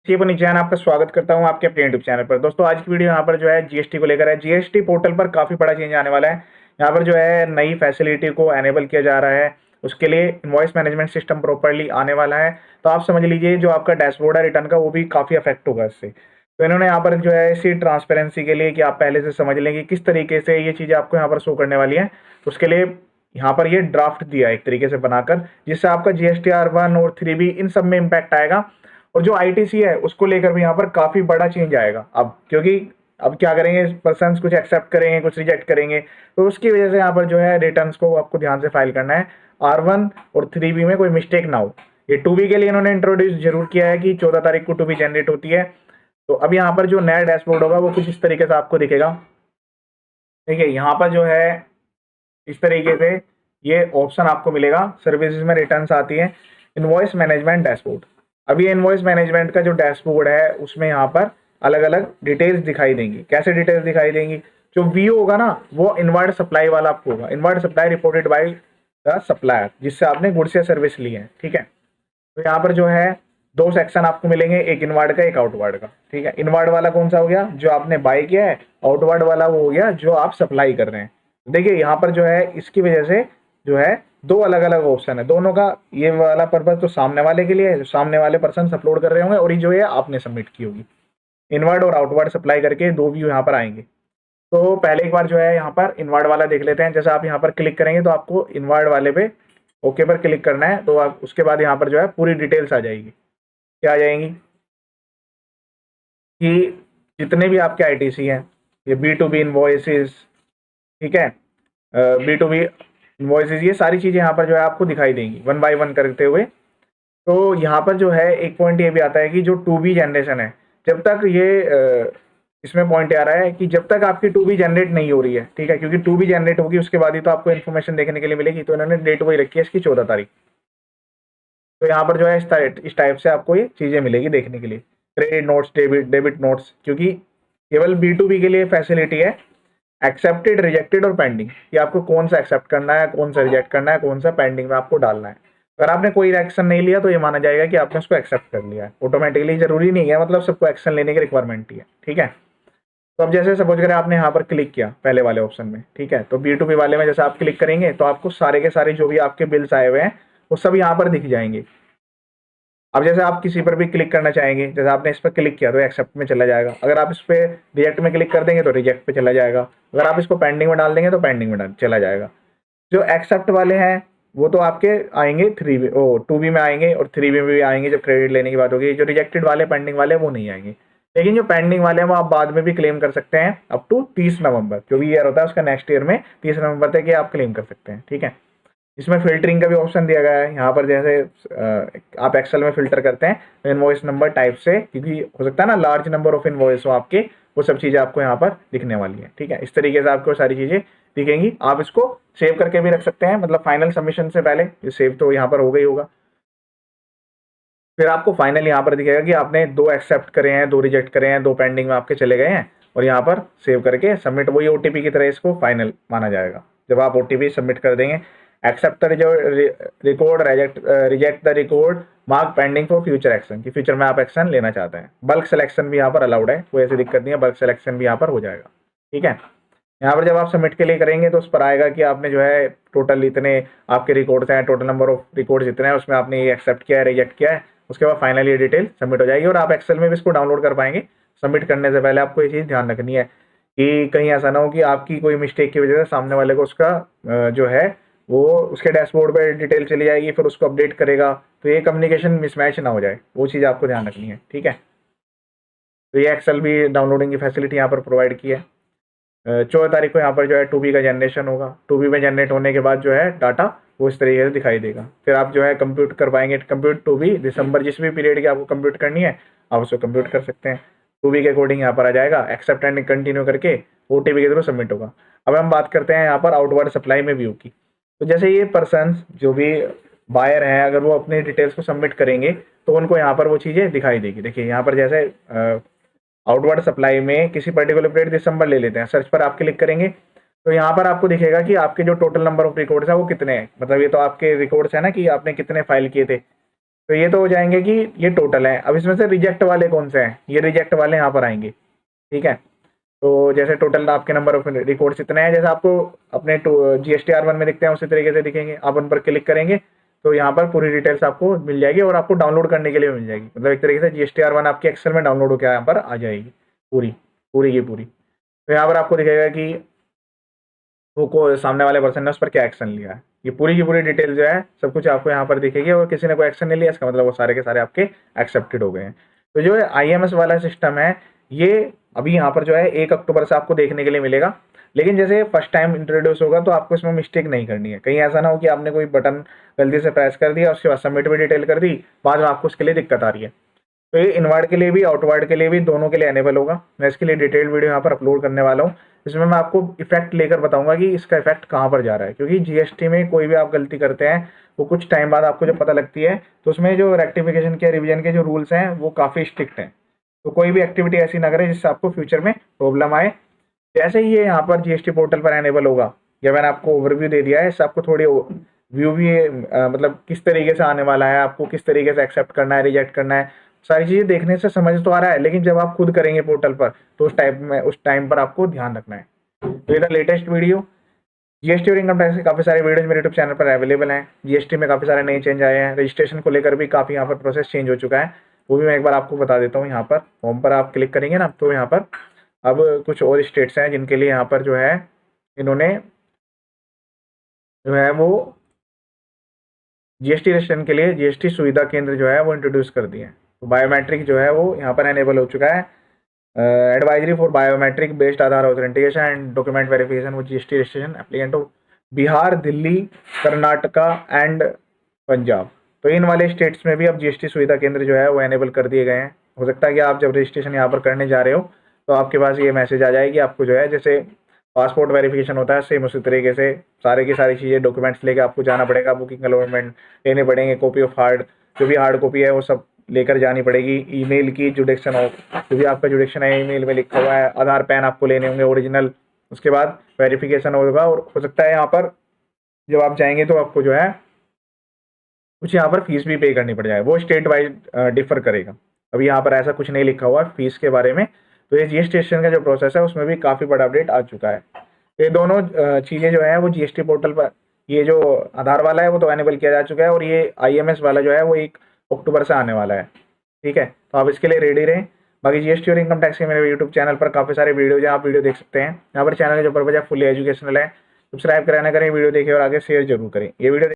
निचान आपका स्वागत करता हूं आपके अपने यूट्यूब चैनल पर। दोस्तों आज की वीडियो यहां पर जो है जीएसटी को लेकर है। जीएसटी पोर्टल पर काफ़ी बड़ा चेंज आने वाला है। यहां पर जो है नई फैसिलिटी को एनेबल किया जा रहा है। उसके लिए इनवॉइस मैनेजमेंट सिस्टम प्रॉपर्ली आने वाला है। तो आप समझ लीजिए जो आपका डैशबोर्ड है रिटर्न का वो भी काफ़ी अफेक्ट होगा इससे। तो इन्होंने यहाँ पर जो है इसी ट्रांसपेरेंसी के लिए कि आप पहले से समझ लें कि किस तरीके से ये चीज़ें आपको यहाँ पर शो करने वाली है। उसके लिए यहाँ पर ये ड्राफ्ट दिया है एक तरीके से बनाकर, जिससे आपका GSTR 1 और 3B इन सब में इम्पैक्ट आएगा। और जो आईटीसी है उसको लेकर भी यहाँ पर काफी बड़ा चेंज आएगा अब, क्योंकि अब क्या करेंगे, पर्सन कुछ एक्सेप्ट करेंगे कुछ रिजेक्ट करेंगे, तो उसकी वजह से यहाँ पर जो है रिटर्न्स को आपको ध्यान से फाइल करना है। R1 और 3B में कोई मिस्टेक ना हो। ये 2B के लिए इन्होंने इंट्रोड्यूस जरूर किया है कि 14 तारीख को 2B जनरेट होती है। तो अब यहाँ पर जो नया डैशबोर्ड होगा वो कुछ इस तरीके से आपको दिखेगा। देखिए यहाँ पर जो है इस तरीके से ये ऑप्शन आपको मिलेगा। सर्विसेज में रिटर्न्स आती है, इनवॉइस मैनेजमेंट डैशबोर्ड। अब ये इनवॉइस मैनेजमेंट का जो डैशबोर्ड है उसमें यहाँ पर अलग अलग डिटेल्स दिखाई देंगी। कैसे डिटेल्स दिखाई देंगी? जो व्यू होगा ना वो इनवर्ड सप्लाई वाला आपको होगा। Inward supply reported by the supplier, जिससे आपने गुड्स या सर्विस ली है। ठीक है, तो यहाँ पर जो है दो सेक्शन आपको मिलेंगे, एक इनवर्ड का एक आउटवर्ड का। ठीक है, इनवर्ड वाला कौन सा हो गया? जो आपने बाय किया है। आउटवर्ड वाला वो हो गया जो आप सप्लाई कर रहे हैं। देखिए यहाँ पर जो है इसकी वजह से जो है दो अलग अलग ऑप्शन है दोनों का। ये वाला पर्पज तो सामने वाले के लिए है, जो सामने वाले पर्सन अपलोड कर रहे होंगे, और ये जो है आपने सबमिट की होगी। इनवर्ड और आउटवर्ड सप्लाई करके दो व्यू यहाँ पर आएंगे। तो पहले एक बार जो है यहाँ पर इनवर्ड वाला देख लेते हैं। जैसे आप यहाँ पर क्लिक करेंगे तो आपको इनवर्ड वाले पे ओके पर क्लिक करना है। तो आप उसके बाद यहाँ पर जो है पूरी डिटेल्स आ जाएगी। क्या आ जाएंगी कि जितने भी आपके आईटीसी हैं, ये B2B इनवॉइसेस, ठीक है, B2B इनवॉइसेस, ये सारी चीज़ें यहाँ पर जो है आपको दिखाई देंगी वन बाय वन करते हुए। तो यहाँ पर जो है एक पॉइंट ये भी आता है कि जो 2B जनरेशन है, जब तक ये इसमें पॉइंट आ रहा है कि जब तक आपकी 2B जनरेट नहीं हो रही है, ठीक है, क्योंकि 2B जनरेट होगी उसके बाद ही तो आपको इन्फॉर्मेशन देखने के लिए मिलेगी। तो इन्होंने डेट वही रखी है इसकी 14 तारीख। तो यहाँ पर जो है इस टाइप से आपको ये चीज़ें मिलेगी देखने के लिए। क्रेडिट नोट्स, डेबिट नोट्स, क्योंकि केवल B2B के लिए फैसिलिटी है। एक्सेप्टेड, रिजेक्टेड और पेंडिंग, कि आपको कौन सा एक्सेप्ट करना है, कौन सा रिजेक्ट करना है, कौन सा पेंडिंग में आपको डालना है। अगर आपने कोई एक्शन नहीं लिया तो ये माना जाएगा कि आपने उसको एक्सेप्ट कर लिया है ऑटोमेटिकली। जरूरी नहीं है, मतलब सबको एक्शन लेने की रिक्वायरमेंट ही है। ठीक है, तो अब जैसे सपोज करें आपने यहाँ पर क्लिक किया पहले वाले ऑप्शन में, ठीक है, तो B2B वाले में जैसे आप क्लिक करेंगे तो आपको सारे के सारे जो भी आपके बिल्स आए हुए हैं वो सब यहाँ पर दिख जाएंगे। अब जैसे आप किसी पर भी क्लिक करना चाहेंगे, जैसे आपने इस पर क्लिक किया तो एक्सेप्ट में चला जाएगा। अगर आप इस पर रिजेक्ट में क्लिक कर देंगे तो रिजेक्ट पे चला जाएगा। अगर आप इसको पेंडिंग में डाल देंगे तो पेंडिंग में चला जाएगा। जो एक्सेप्ट वाले हैं वो तो आपके आएंगे 2B में आएंगे, और 3B में भी आएंगे जब क्रेडिट लेने की बात होगी। जो रिजेक्टेड वाले, पेंडिंग वाले, वो नहीं आएंगे। लेकिन जो पेंडिंग वाले हैं वो आप बाद में भी क्लेम कर सकते हैं अप टू 30 नवंबर, जो भी ईयर होता है उसका नेक्स्ट ईयर में 30 नवंबर तक ये आप क्लेम कर सकते हैं। ठीक है, इसमें फिल्टरिंग का भी ऑप्शन दिया गया है। यहाँ पर जैसे आप एक्सेल में फिल्टर करते हैं इनवॉइस नंबर टाइप से, क्योंकि हो सकता है ना लार्ज नंबर ऑफ इनवॉइस हो आपके, वो सब चीज़ें आपको यहाँ पर दिखने वाली है। ठीक है, इस तरीके से आपको सारी चीज़ें दिखेंगी। आप इसको सेव करके भी रख सकते हैं, मतलब फाइनल सबमिशन से पहले। ये सेव तो यहाँ पर हो गई होगा। फिर आपको फाइनल यहाँ पर दिखेगा कि आपने 2 एक्सेप्ट करे हैं, 2 रिजेक्ट करे हैं, 2 पेंडिंग में आपके चले गए हैं, और यहाँ पर सेव करके सबमिट, वही OTP की तरह इसको फाइनल माना जाएगा। जब आप OTP सबमिट कर देंगे, accept the record, reject the record, mark pending for future action, कि फ्यूचर में आप एक्शन लेना चाहते हैं। बल्क सिलेक्शन भी यहाँ पर अलाउड है, कोई ऐसी दिक्कत नहीं है, बल्क सिलेक्शन भी यहाँ पर हो जाएगा। ठीक है, यहाँ पर जब आप सबमिट के लिए करेंगे तो उस पर आएगा कि आपने जो है टोटल इतने आपके रिकॉर्ड्स हैं, टोटल नंबर ऑफ रिकॉर्ड्स इतने हैं, उसमें आपने ये एक्सेप्ट किया है, रिजेक्ट किया है। उसके बाद फाइनली ये डिटेल सबमिट हो जाएगी और आप एक्सेल में भी इसको डाउनलोड कर पाएंगे। सबमिट करने से पहले आपको ये चीज़ ध्यान रखनी है कि कहीं ऐसा ना हो कि आपकी कोई मिस्टेक की वजह से सामने वाले को उसका जो है वो उसके डैशबोर्ड पे डिटेल चली जाएगी, फिर उसको अपडेट करेगा, तो ये कम्युनिकेशन मिसमैच ना हो जाए, वो चीज़ आपको ध्यान रखनी है। ठीक है, तो ये एक्सेल भी डाउनलोडिंग की फैसिलिटी यहाँ पर प्रोवाइड की है। 14 तारीख को यहाँ पर जो है 2B का जनरेशन होगा। 2B में जनरेट होने के बाद जो है डाटा वो इस तरीके से दिखाई देगा। फिर आप जो है कंप्यूट कर पाएंगे। कंप्यूट 2B दिसंबर, जिस भी पीरियड की आपको कंप्यूट करनी है आप उसको कंप्यूट कर सकते हैं। 2B के अकॉर्डिंग यहाँ पर आ जाएगा, एक्सेप्ट एंड कंटिन्यू करके OTP के थ्रू सबमिट होगा। अब हम बात करते हैं यहाँ पर आउटवर्ड सप्लाई में व्यू की। तो जैसे ये पर्सन जो भी बायर हैं, अगर वो अपनी डिटेल्स को सबमिट करेंगे तो उनको यहाँ पर वो चीज़ें दिखाई देगी। देखिए यहाँ पर जैसे आउटवर्ड सप्लाई में किसी पर्टिकुलर पीरियड दिसंबर ले लेते हैं, सर्च पर आप क्लिक करेंगे तो यहाँ पर आपको दिखेगा कि आपके जो टोटल नंबर ऑफ रिकॉर्ड्स है वो कितने हैं। मतलब ये तो आपके रिकॉर्ड्स है ना कि आपने कितने फाइल किए थे। तो ये तो हो जाएंगे कि ये टोटल है। अब इसमें से रिजेक्ट वाले कौन से हैं, ये रिजेक्ट वाले यहाँ पर आएंगे, ठीक है। तो जैसे टोटल आपके नंबर ऑफ रिकॉर्ड्स इतने हैं, जैसे आपको अपने GSTR1 में दिखते हैं उसी तरीके से दिखेंगे। आप उन पर क्लिक करेंगे तो यहाँ पर पूरी डिटेल्स आपको मिल जाएगी और आपको डाउनलोड करने के लिए मिल जाएगी। मतलब एक तरीके से GSTR1 आपकी एक्सेल में डाउनलोड होकर यहाँ पर आ जाएगी पूरी पूरी की पूरी। तो यहाँ पर आपको दिखेगा कि वो सामने वाले पर्सन ने उस पर क्या एक्शन लिया है। ये पूरी की पूरी डिटेल जो है सब कुछ आपको यहाँ पर दिखेगी। और किसी ने कोई एक्शन नहीं लिया, इसका मतलब वो सारे के सारे आपके एक्सेप्टेड हो गए हैं। तो जो IMS वाला सिस्टम है ये अभी यहाँ पर जो है 1 अक्टूबर से आपको देखने के लिए मिलेगा। लेकिन जैसे फर्स्ट टाइम इंट्रोड्यूस होगा तो आपको इसमें मिस्टेक नहीं करनी है। कहीं ऐसा ना हो कि आपने कोई बटन गलती से प्रेस कर दिया, उसके बाद सबमिट भी डिटेल कर दी, बाद में आपको उसके लिए दिक्कत आ रही है। तो ये इनवर्ड के लिए भी आउटवर्ड के लिए भी दोनों के लिए एनेबल होगा। मैं इसके लिए डिटेल्ड वीडियो यहाँ पर अपलोड करने वाला हूँ। इसमें मैं आपको इफेक्ट लेकर बताऊंगा कि इसका इफेक्ट कहाँ पर जा रहा है, क्योंकि GST में कोई भी आप गलती करते हैं वो कुछ टाइम बाद आपको जब पता लगती है तो उसमें जो रेक्टिफिकेशन के रिवीजन के जो रूल्स हैं वो काफ़ी स्ट्रिक्ट हैं। तो कोई भी एक्टिविटी ऐसी ना करें जिससे आपको फ्यूचर में प्रॉब्लम आए। जैसे ही ये यहाँ पर GST पोर्टल पर एनेबल होगा, या मैंने आपको ओवरव्यू दे दिया है, इससे आपको थोड़ी व्यू भी मतलब किस तरीके से आने वाला है, आपको किस तरीके से एक्सेप्ट करना है, रिजेक्ट करना है, सारी चीज़ें देखने से समझ तो आ रहा है। लेकिन जब आप खुद करेंगे पोर्टल पर तो उस टाइम पर आपको ध्यान रखना है। तो ये था लेटेस्ट वीडियो। GST और इनकम टैक्स के काफ़ी सारे वीडियोज मेरे यूट्यूब चैनल पर अवेलेबल हैं। GST में काफ़ी सारे नए चेंज आए हैं, रजिस्ट्रेशन को लेकर भी काफ़ी यहाँ पर प्रोसेस चेंज हो चुका है, वो भी मैं एक बार आपको बता देता हूँ। यहाँ पर होम पर आप क्लिक करेंगे ना, तो यहाँ पर अब कुछ और स्टेट्स हैं जिनके लिए यहाँ पर जो है इन्होंने जो है वो GST रजिस्ट्रेशन के लिए GST सुविधा केंद्र जो है वो इंट्रोड्यूस कर दिए हैं। तो बायोमेट्रिक जो है वो यहाँ पर एनेबल हो चुका है। Advisory for biometric based Aadhaar authentication and document verification वो GST registration applicant of Bihar, Delhi, Karnataka and Punjab. तो इन वाले स्टेट्स में भी अब GST सुविधा केंद्र जो है वो एनेबल कर दिए गए हैं। हो सकता है कि आप जब रजिस्ट्रेशन यहाँ पर करने जा रहे हो तो आपके पास ये मैसेज आ जाएगी, आपको जो है जैसे पासपोर्ट वेरिफिकेशन होता है सेम उसी तरीके से सारे की सारी चीज़ें डॉक्यूमेंट्स लेके आपको जाना पड़ेगा। बुकिंग अलॉटमेंट लेने पड़ेंगे, कॉपी ऑफ हार्ड जो भी हार्ड कॉपी है वो सब लेकर जानी पड़ेगी। ईमेल की जुडिक्शन हो, जो भी आपका जुडिक्शन है ईमेल में लिखा हुआ है, आधार पैन आपको लेने होंगे ओरिजिनल। उसके बाद वेरिफिकेशन होगा और हो सकता है यहाँ पर जब आप जाएंगे तो आपको जो है कुछ यहाँ पर फीस भी पे करनी पड़ जाए, वो स्टेट वाइज डिफर करेगा। अभी यहाँ पर ऐसा कुछ नहीं लिखा हुआ है फीस के बारे में। तो ये GST रजिस्ट्रेशन का जो प्रोसेस है उसमें भी काफ़ी बड़ा अपडेट आ चुका है। तो ये दोनों चीज़ें जो है वो GST पोर्टल पर, ये जो आधार वाला है वो तो एनेबल किया जा चुका है और ये IMS वाला जो है वो 1 अक्टूबर से आने वाला है, ठीक है। तो आप इसके लिए रेडी रहें। बाकी GST और इनकम टैक्स के मेरे यूट्यूब चैनल पर काफ़ी सारे वीडियो जो आप वीडियो देख सकते हैं। यहाँ पर चैनल जो पर्पज है फुली एजुकेशनल है। सब्सक्राइब कराना करें, वीडियो देखिए और आगे शेयर जरूर करें। ये वीडियो